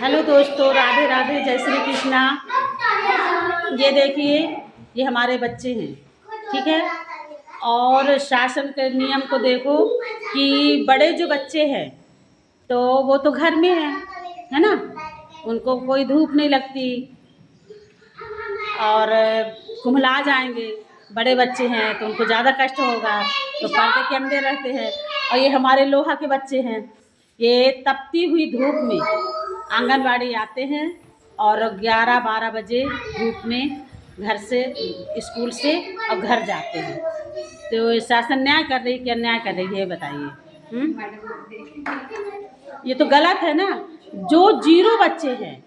Hello दोस्तों, राधे राधे, जय श्री कृष्णा। ये देखिए, ये हमारे बच्चे हैं, ठीक है। और शासन के नियम को देखो कि बड़े जो बच्चे हैं तो वो तो घर में है ना, उनको कोई धूप नहीं लगती और कुम्हला जाएंगे। बड़े बच्चे हैं तो उनको ज़्यादा कष्ट होगा, तो पर्दे के अंदर रहते हैं। और ये हमारे लोहा के बच्चे हैं, ये तपती हुई धूप में आंगनवाड़ी आते हैं और 11-12 बजे धूप में घर से, स्कूल से और घर जाते हैं। तो शासन न्याय कर रही है कि अन्याय कर रही है, बताइए। ये तो गलत है ना। जो 0 बच्चे हैं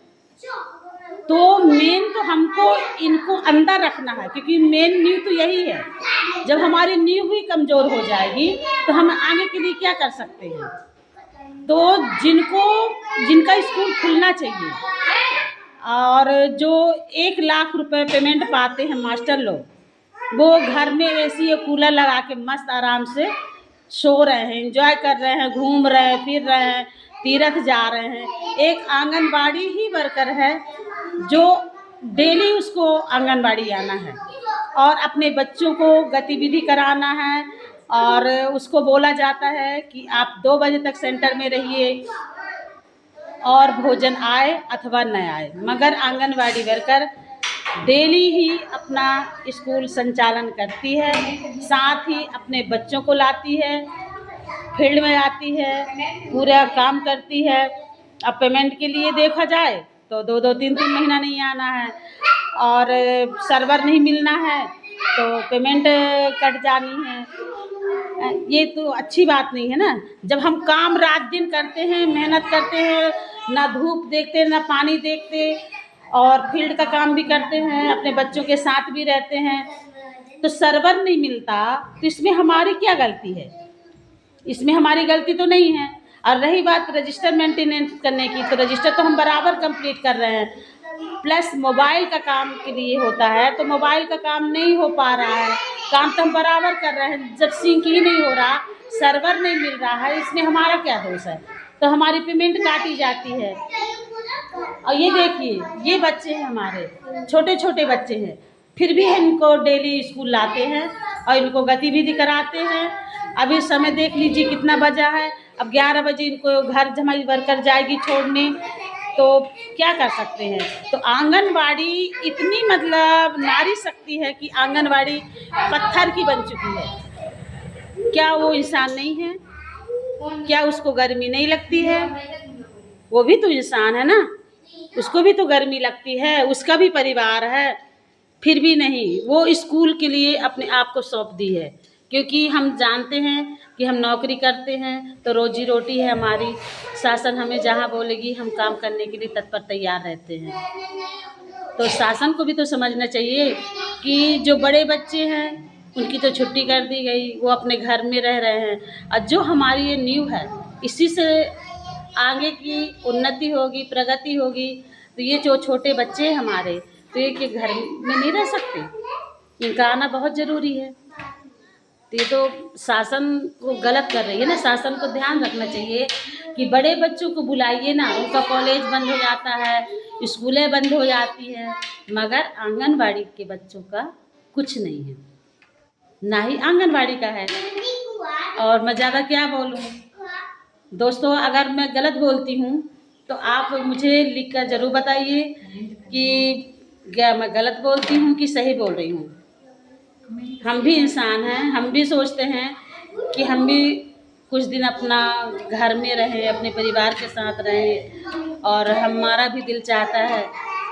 तो मेन तो हमको इनको अंदर रखना है, क्योंकि मेन नींव तो यही है। जब हमारी नींव ही कमज़ोर हो जाएगी तो हम आगे के लिए क्या कर सकते हैं। तो जिनका स्कूल खुलना चाहिए और जो 1 लाख रुपए पेमेंट पाते हैं मास्टर लोग, वो घर में एसी या कूलर लगा के मस्त आराम से सो रहे हैं, एंजॉय कर रहे हैं, घूम रहे हैं, फिर रहे हैं, तीर्थ जा रहे हैं। एक आंगनबाड़ी ही वर्कर है जो डेली उसको आंगनबाड़ी आना है और अपने बच्चों को गतिविधि कराना है। और उसको बोला जाता है कि आप 2 बजे तक सेंटर में रहिए और भोजन आए अथवा न आए, मगर आंगनबाड़ी वर्कर डेली ही अपना स्कूल संचालन करती है, साथ ही अपने बच्चों को लाती है, फील्ड में आती है, पूरा काम करती है। अब पेमेंट के लिए देखा जाए तो 2-2 3-3 महीना नहीं आना है और सर्वर नहीं मिलना है तो पेमेंट कट जानी है। ये तो अच्छी बात नहीं है ना। जब हम काम रात दिन करते हैं, मेहनत करते हैं, ना धूप देखते ना पानी देखते, और फील्ड का काम भी करते हैं, अपने बच्चों के साथ भी रहते हैं, तो सर्वर नहीं मिलता तो इसमें हमारी क्या गलती है? इसमें हमारी गलती तो नहीं है। और रही बात रजिस्टर मेंटेनेंस करने की, तो रजिस्टर तो हम बराबर कंप्लीट कर रहे हैं, प्लस मोबाइल का काम के लिए होता है तो मोबाइल का काम नहीं हो पा रहा है। काम तो हम बराबर कर रहे हैं, जब सिंक ही नहीं हो रहा, सर्वर नहीं मिल रहा है, इसमें हमारा क्या दोष है? तो हमारी पेमेंट काटी जाती है। और ये देखिए, ये बच्चे हैं हमारे, छोटे छोटे बच्चे हैं, फिर भी इनको डेली स्कूल लाते हैं और इनको गतिविधि कराते हैं। अभी समय देख लीजिए कितना बजा है, अब 11 बजे इनको घर जमाई वर्कर जाएगी छोड़ने, तो क्या कर सकते हैं। तो आंगनवाड़ी इतनी मतलब नारी शक्ति है कि आंगनवाड़ी पत्थर की बन चुकी है। क्या वो इंसान नहीं है? क्या उसको गर्मी नहीं लगती है? वो भी तो इंसान है ना, उसको भी तो गर्मी लगती है, उसका भी परिवार है। फिर भी नहीं, वो स्कूल के लिए अपने आप को सौंप दी है, क्योंकि हम जानते हैं कि हम नौकरी करते हैं तो रोजी रोटी है हमारी। शासन हमें जहाँ बोलेगी हम काम करने के लिए तत्पर तैयार रहते हैं। तो शासन को भी तो समझना चाहिए कि जो बड़े बच्चे हैं उनकी तो छुट्टी कर दी गई, वो अपने घर में रह रहे हैं, और जो हमारी ये नींव है इसी से आगे की उन्नति होगी, प्रगति होगी। तो ये जो छोटे बच्चे हैं हमारे, तो ये कि घर में नहीं रह सकते, इनका आना बहुत ज़रूरी है। तो ये तो शासन को गलत कर रही है ना। शासन को ध्यान रखना चाहिए कि बड़े बच्चों को बुलाइए ना, उनका कॉलेज बंद हो जाता है, स्कूलें बंद हो जाती है, मगर आंगनबाड़ी के बच्चों का कुछ नहीं है, ना ही आंगनबाड़ी का है। और मैं ज़्यादा क्या बोलूँ दोस्तों, अगर मैं गलत बोलती हूँ तो आप मुझे लिख कर ज़रूर बताइए कि क्या मैं गलत बोलती हूँ कि सही बोल रही हूँ। हम भी इंसान हैं, हम भी सोचते हैं कि हम भी कुछ दिन अपना घर में रहें, अपने परिवार के साथ रहें, और हमारा भी दिल चाहता है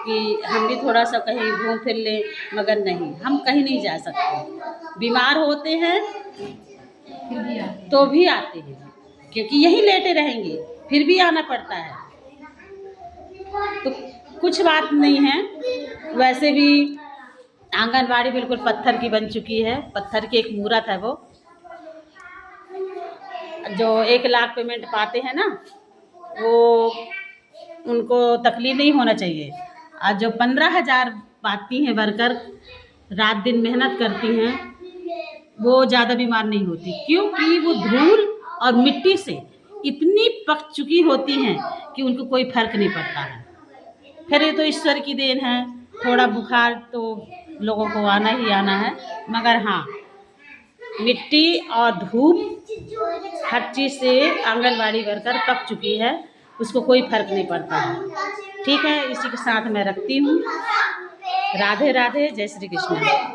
कि हम भी थोड़ा सा कहीं घूम फिर लें, मगर नहीं, हम कहीं नहीं जा सकते। बीमार होते हैं तो भी आते हैं, क्योंकि यहीं लेटे रहेंगे फिर भी आना पड़ता है। तो कुछ बात नहीं है। वैसे भी आंगनबाड़ी बिल्कुल पत्थर की बन चुकी है, पत्थर की एक मूरत है वो। जो 1 लाख पेमेंट पाते हैं ना, वो उनको तकलीफ नहीं होना चाहिए। और जो 15,000 पाती हैं वर्कर, रात दिन मेहनत करती हैं, वो ज़्यादा बीमार नहीं होती, क्योंकि वो धूल और मिट्टी से इतनी पक चुकी होती हैं कि उनको कोई फर्क नहीं पड़ता है। फिर ये तो ईश्वर की देन है, थोड़ा बुखार तो लोगों को आना ही आना है, मगर हाँ, मिट्टी और धूप हर चीज़ से आंगनबाड़ी वर्कर पक चुकी है, उसको कोई फर्क नहीं पड़ता है। ठीक है, इसी के साथ मैं रखती हूँ। राधे राधे, जय श्री कृष्ण।